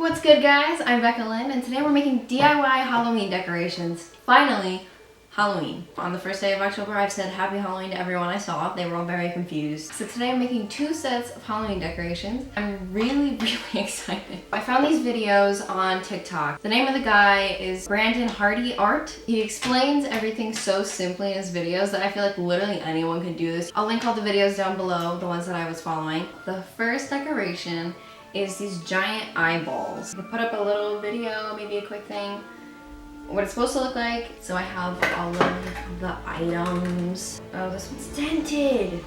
What's good, guys? I'm Becca Lynn, and today we're making DIY Halloween decorations. Finally, Halloween. On the first day of October, I've said Happy Halloween to everyone I saw. They were all very confused. So today I'm making 2 sets of Halloween decorations. I'm really excited. I found these videos on TikTok. The name of the guy is Brandon Hardy Art. He explains everything so simply in his videos that I feel like literally anyone can do this. I'll link all the videos down below, the ones that I was following. The first decoration is these giant eyeballs. I put up a little video, maybe a quick thing, what it's supposed to look like. So I have all of the items. Oh, this one's dented.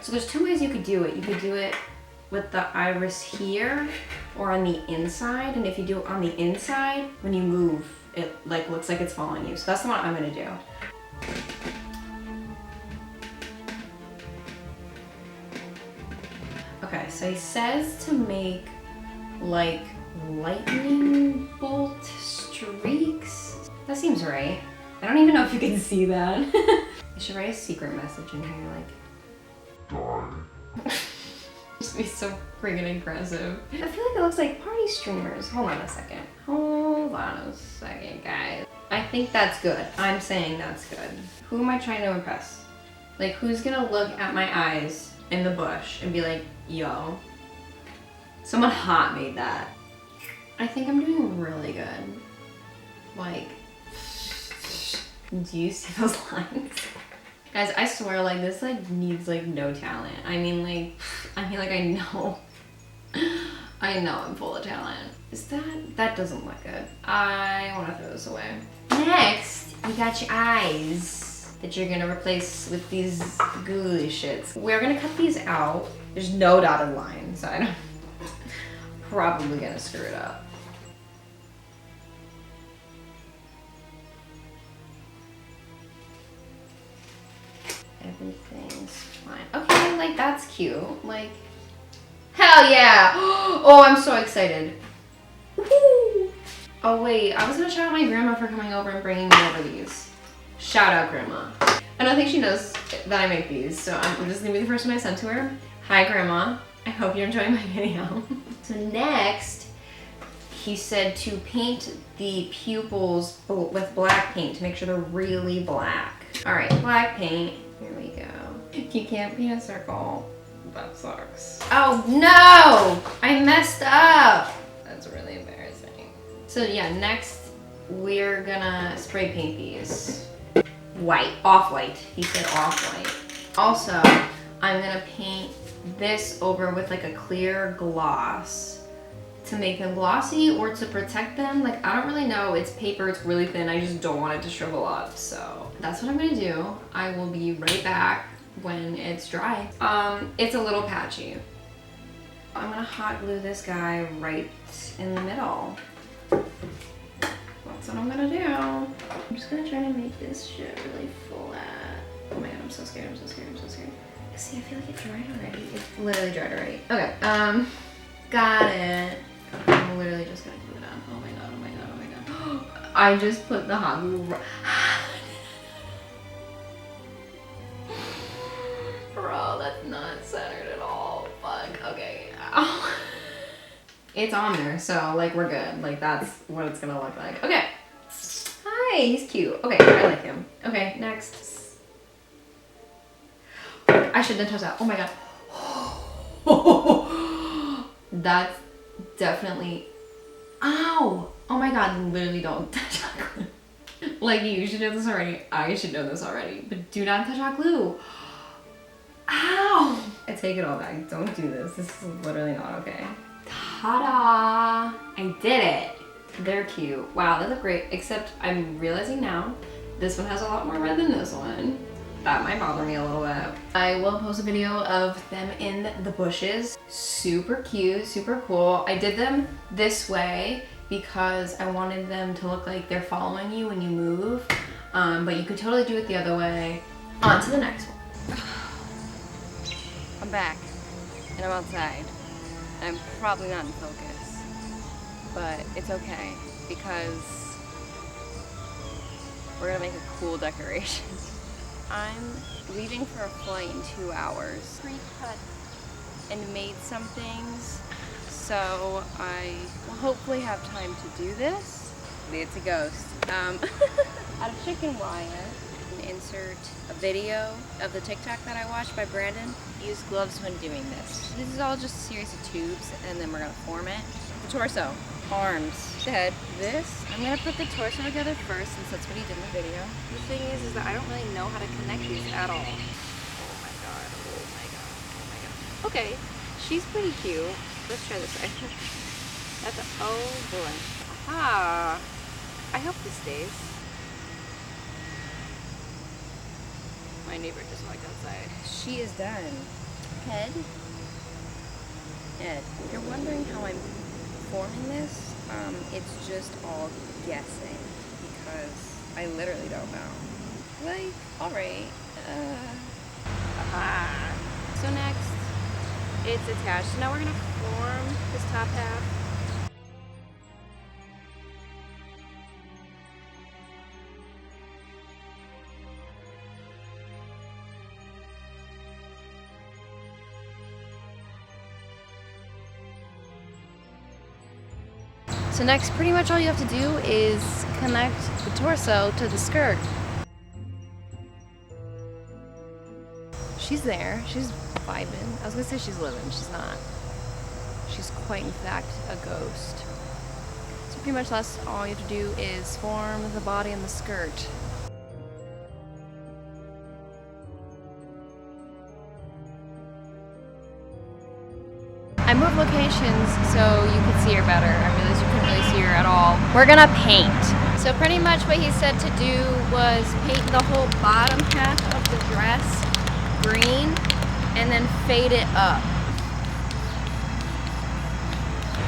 So there's 2 ways you could do it. You could do it with the iris here or on the inside. And if you do it on the inside, when you move, it like looks like it's following you. So that's the one I'm gonna do. Okay, so he says to make like lightning bolt streaks. That seems right. I don't even know if you can see that. I should write a secret message in here like, die. Just be so friggin' aggressive. I feel like it looks like party streamers. Hold on a second. Hold on a second, guys. I think that's good. I'm saying that's good. Who am I trying to impress? Like, who's gonna look at my eyes in the bush and be like, yo, someone hot made that. I think I'm doing really good. Like, do you see those lines? Guys, I swear, like, this like needs like no talent. I mean, like I know. I know I'm full of talent. That doesn't look good. I wanna throw this away. Next, you got your eyes that you're gonna replace with these gooey shits. We're gonna cut these out. There's no dotted line, so I'm probably gonna screw it up. Everything's fine. Okay, like that's cute. Like, hell yeah! Oh, I'm so excited. Woo! Oh wait, I was gonna shout out my grandma for coming over and bringing me over these. Shout out, Grandma. I don't think she knows that I make these, so I'm just gonna be the first one I send to her. Hi, Grandma. I hope you're enjoying my video. So next, he said to paint the pupils with black paint to make sure they're really black. All right, black paint. Here we go. You can't paint a circle. That sucks. Oh no! I messed up. That's really embarrassing. So yeah, next we're gonna spray paint these. White, off-white. He said off-white. Also, I'm gonna paint this over with like a clear gloss to make them glossy or to protect them. Like, I don't really know. It's paper, it's really thin. I just don't want it to shrivel up. So that's what I'm gonna do. I will be right back when it's dry. It's a little patchy. I'm gonna hot glue this guy right in the middle. That's what I'm gonna do. I'm just gonna try to make this shit really flat. Oh my god, I'm so scared, I'm so scared, I'm so scared. See, I feel like it dried already. It literally dried already. Okay, got it. I'm literally just gonna glue it on. Oh my god, oh my god, oh my god. I just put the hot glue Bro, that's not centered at all. Fuck, okay. Ow. It's on there, so like we're good. Like that's what it's gonna look like. Okay. Hi, he's cute. Okay, I like him. Okay, next. I shouldn't touch that. Oh my god. That's definitely. Ow! Oh my god, literally don't touch hot glue. Like, you should know this already. I should know this already. But do not touch hot glue. Ow! I take it all back. Don't do this. This is literally not okay. Ta-da! I did it! They're cute. Wow, they look great. Except I'm realizing now, this one has a lot more red than this one. That might bother me a little bit. I will post a video of them in the bushes. Super cute, super cool. I did them this way because I wanted them to look like they're following you when you move. But you could totally do it the other way. On to the next one. I'm back and I'm outside. I'm probably not in focus, but it's okay because we're gonna make a cool decoration. I'm leaving for a flight in 2 hours. Pre-cut and made some things So I will hopefully have time to do this. It's a ghost. Out of chicken wire. Insert a video of the TikTok that I watched by Brandon. Use gloves when doing this. This is all just a series of tubes, and then we're gonna form it. The torso, arms, head. This, I'm gonna put the torso together first, since that's what he did in the video. The thing is that I don't really know how to connect these at all. Oh my god, oh my god, oh my god. Okay, she's pretty cute. Let's try this side. That's a, oh boy. Aha! I hope this stays. My neighbor just walked outside. She is done. Head. Head. If you're wondering how I'm forming this, it's just all guessing because I literally don't know. Like, alright. Aha. So next, it's attached. So now we're gonna form this top half. So next, pretty much all you have to do is connect the torso to the skirt. She's there, she's vibing. I was gonna say she's living, she's not. She's quite in fact a ghost. So pretty much that's all you have to do is form the body and the skirt. I moved locations so you could see her better. I realized you couldn't really see her at all. We're gonna paint. So pretty much what he said to do was paint the whole bottom half of the dress green and then fade it up.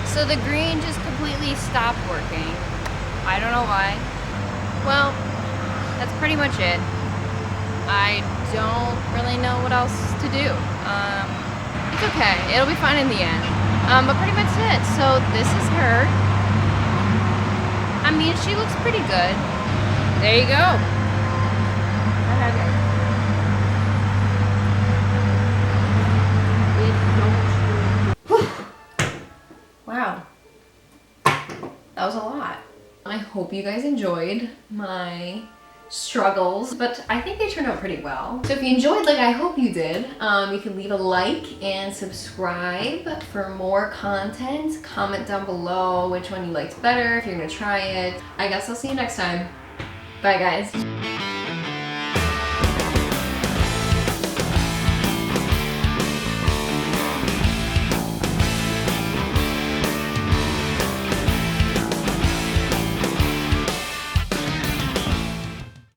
So the green just completely stopped working. I don't know why. Well, that's pretty much it. I don't really know what else to do. It's okay, it'll be fine in the end. But pretty much it. So this is her. I mean, she looks pretty good. There you go. Wow. That was a lot. I hope you guys enjoyed my struggles, but I think they turned out pretty well. So if you enjoyed, like I hope you did, you can leave a like and subscribe for more content. Comment down below which one you liked better, if you're gonna try it. I guess I'll see you next time. Bye guys.